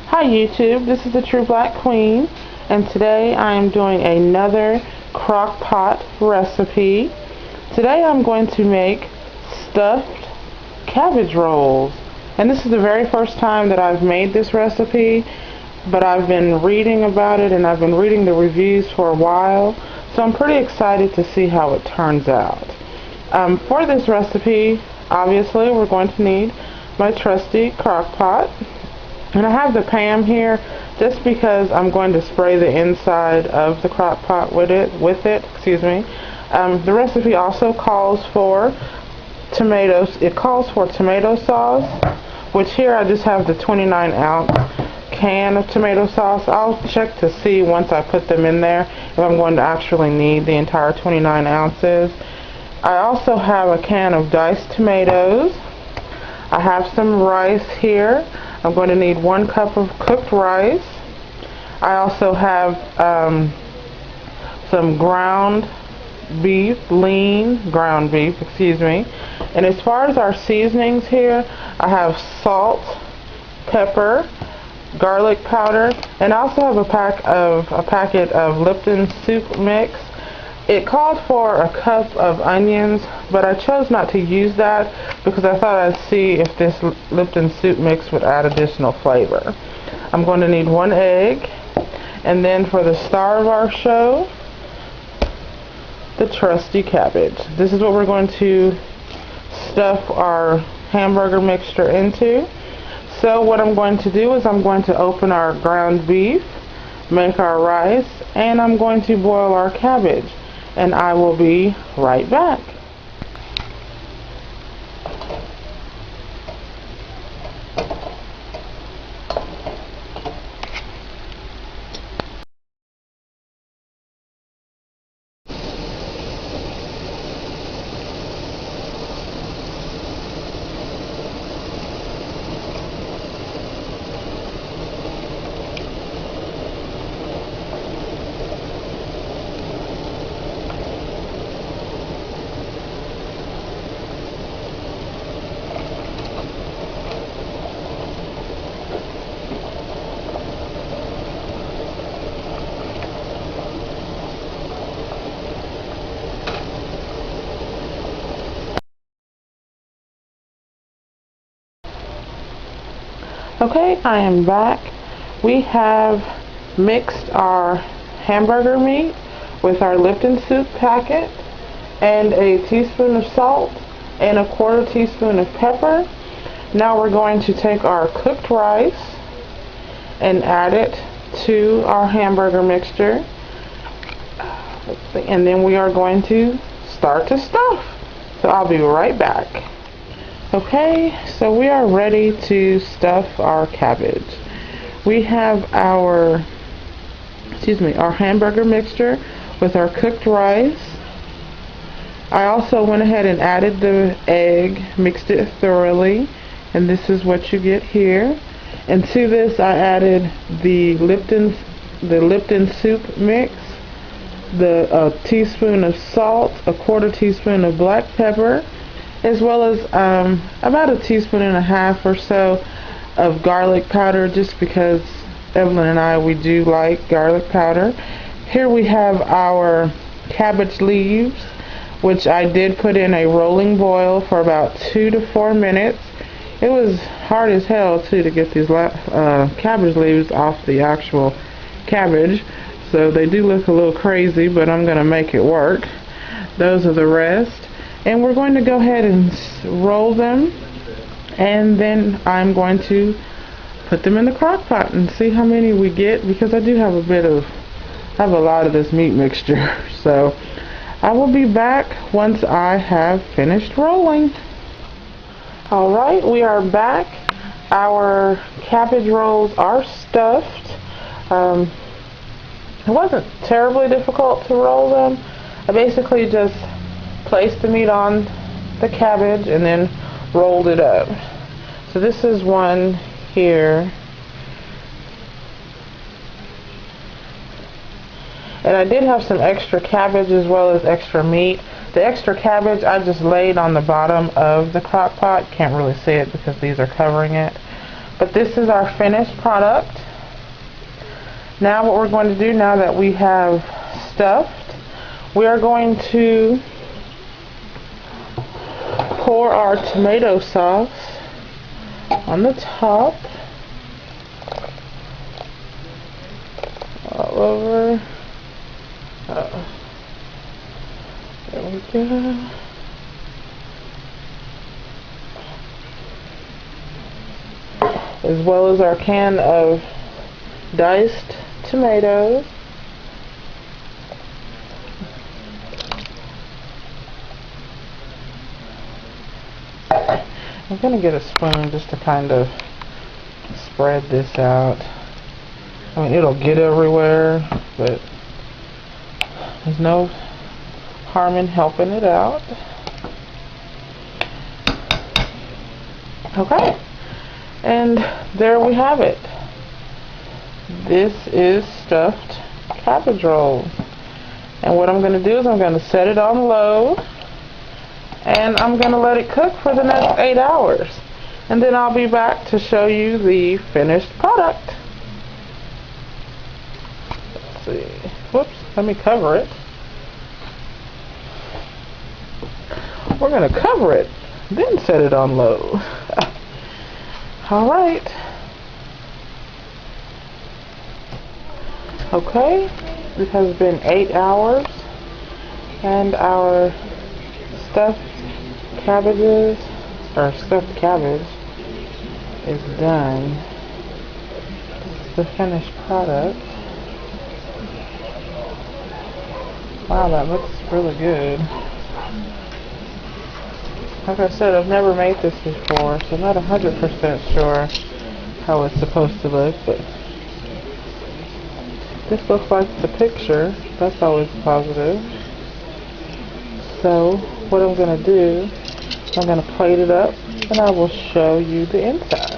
Hi YouTube, this is the True Black Queen, and today I am doing another crock pot recipe. Today I'm going to make stuffed cabbage rolls, and this is the very first time that I've made this recipe, but I've been reading about it and I've been reading the reviews for a while, so I'm pretty excited to see how it turns out. For this recipe, obviously we're going to need my trusty crock pot. And I have the Pam here just because I'm going to spray the inside of the crock pot with it. The recipe also calls for tomatoes. It calls for tomato sauce, which here I just have the 29-ounce can of tomato sauce. I'll check to see once I put them in there if I'm going to actually need the entire 29 ounces. I also have a can of diced tomatoes. I have some rice here. I'm going to need 1 cup of cooked rice. I also have some ground beef, lean ground beef, And as far as our seasonings here, I have salt, pepper, garlic powder, and I also have a packet of Lipton soup mix. It called for a cup of onions, but I chose not to use that because I thought I'd see if this Lipton soup mix would add additional flavor. I'm going to need 1 egg, and then for the star of our show, the trusty cabbage. This is what we're going to stuff our hamburger mixture into. So what I'm going to do is I'm going to open our ground beef, make our rice, and I'm going to boil our cabbage. And I will be right back. Okay, I am back. We have mixed our hamburger meat with our Lipton soup packet and a teaspoon of salt and a 1/4 teaspoon of pepper. Now we're going to take our cooked rice and add it to our hamburger mixture. And then we are going to start to stuff. So I'll be right back. Okay, so we are ready to stuff our cabbage. We have our hamburger mixture with our cooked rice. I also went ahead and added the egg, mixed it thoroughly, and this is what you get here. And to this I added the Lipton soup mix, a teaspoon of salt, a 1/4 teaspoon of black pepper, as well as about 1.5 teaspoons or so of garlic powder, just because Evelyn and I, we do like garlic powder. Here we have our cabbage leaves, which I did put in a rolling boil for about 2 to 4 minutes. It was hard as hell too to get these cabbage leaves off the actual cabbage, so they do look a little crazy, but I'm going to make it work. Those are the rest. And we're going to go ahead and roll them, and then I'm going to put them in the crock pot and see how many we get, because I do have a lot of this meat mixture. So I will be back once I have finished rolling. Alright, we are back. Our cabbage rolls are stuffed. It wasn't terribly difficult to roll them. I basically just placed the meat on the cabbage and then rolled it up. So this is one here. And I did have some extra cabbage as well as extra meat. The extra cabbage I just laid on the bottom of the crock pot. Can't really see it because these are covering it. But this is our finished product. Now what we're going to do, now that we have stuffed, we are going to pour our tomato sauce on the top, all over. There we go. As well as our can of diced tomatoes. I'm going to get a spoon just to kind of spread this out. I mean, it'll get everywhere, but there's no harm in helping it out. Okay, and there we have it. This is stuffed cabbage rolls. And what I'm going to do is I'm going to set it on low, and I'm going to let it cook for the next 8 hours. And then I'll be back to show you the finished product. Let's see. Whoops, let me cover it. We're going to cover it, then set it on low. Alright. Okay, it has been 8 hours, and our stuffed cabbages, or stuffed cabbage, is done. This is the finished product. Wow, that looks really good. Like I said, I've never made this before, so I'm not 100% sure how it's supposed to look, but this looks like the picture. That's always positive. So, what I'm going to do, I'm going to plate it up, and I will show you the inside.